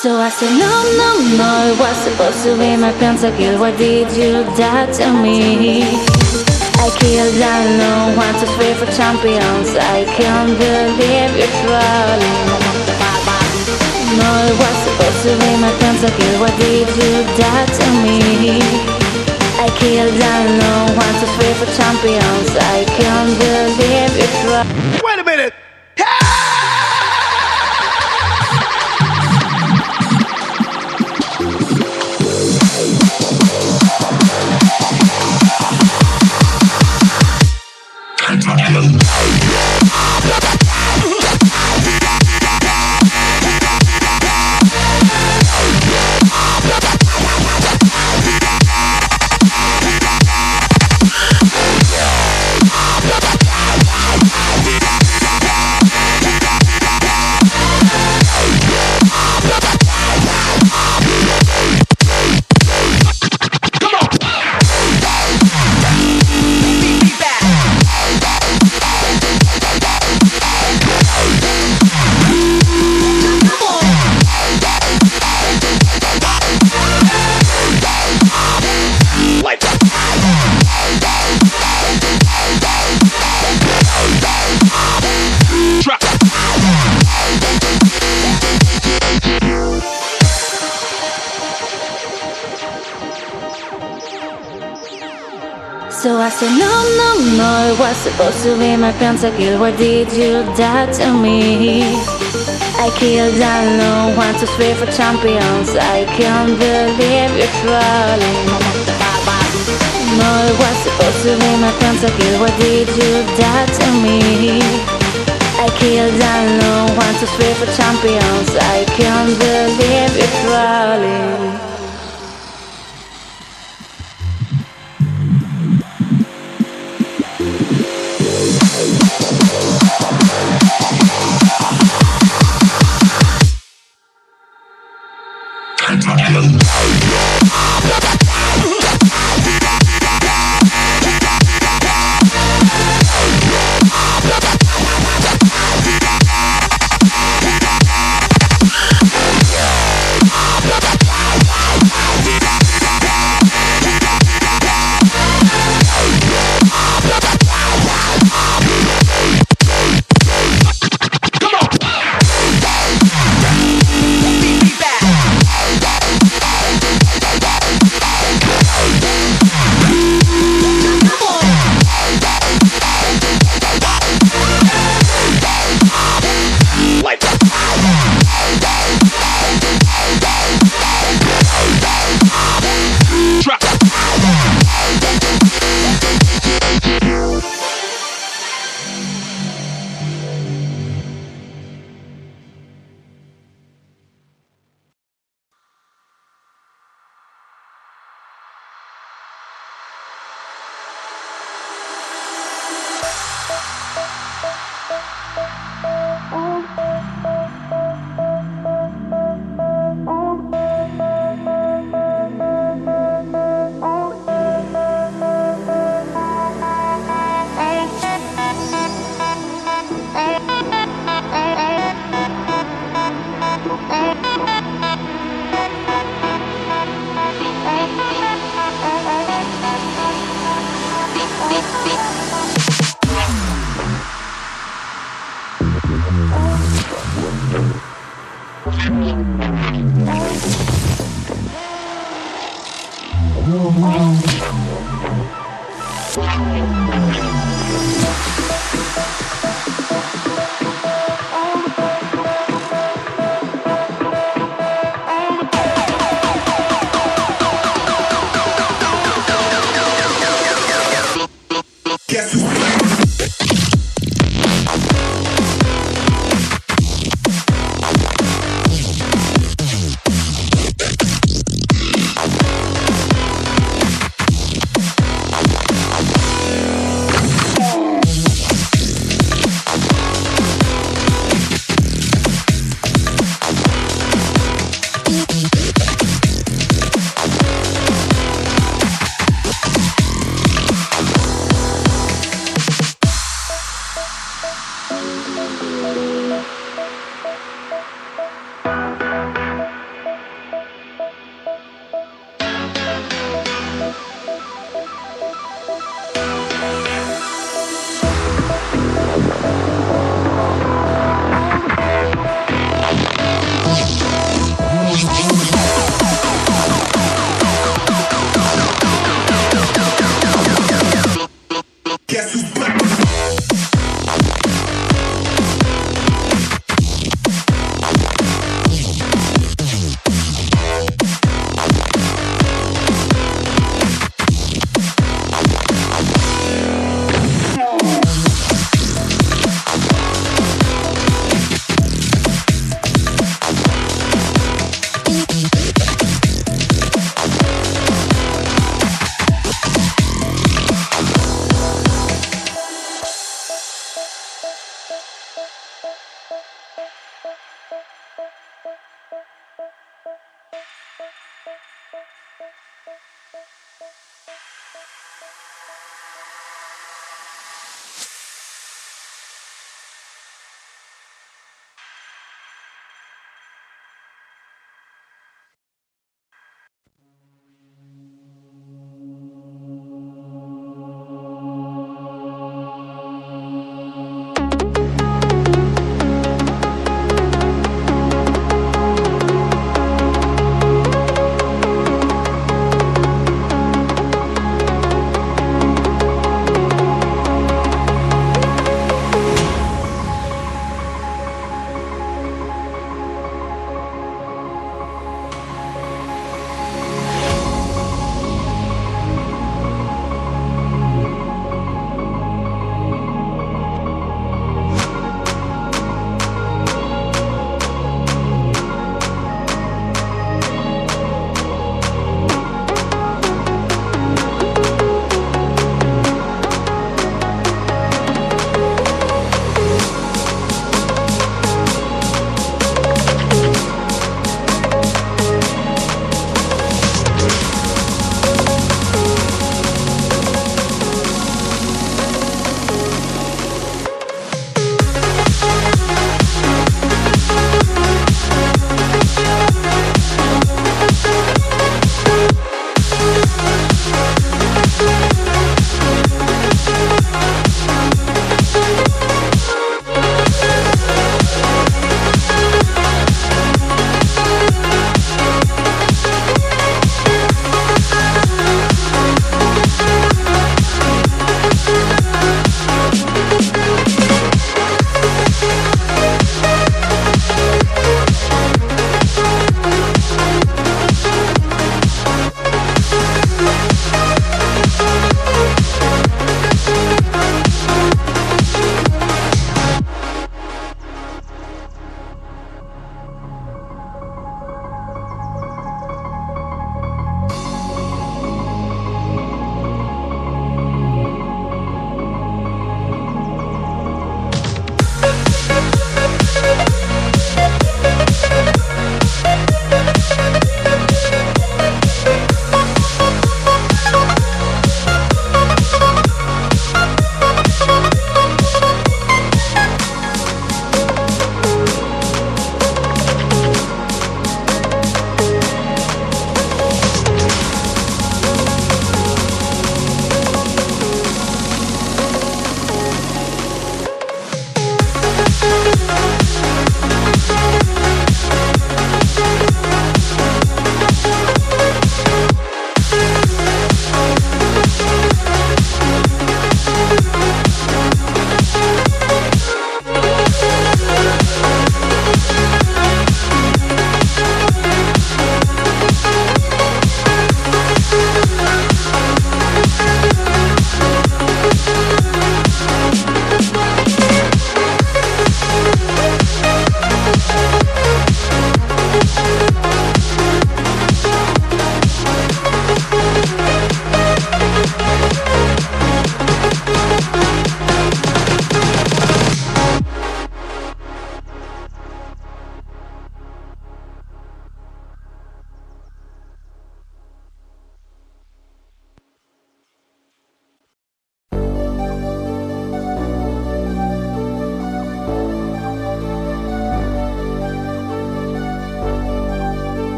So I said no, no, no, it was supposed to be my pentakill. Why did you die to me? I killed no 1, 2, 3 for champions. I can't believe you're trolling. No, it was supposed to be my pentakill. Why did you die to me? I killed no 1, 2, 3 for champions. I can't believe you're trolling. Wait a minute! So I said no, no, no, it was supposed to be my pentakill. Why did you die to me? I killed no 1, 2, 3 for champions. I can't believe you're trolling. No, it was supposed to be my pentakill. Why did you die to me? I killed no 1, 2, 3 for champions. I can't believe you're trolling.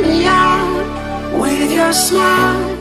me out with your smile.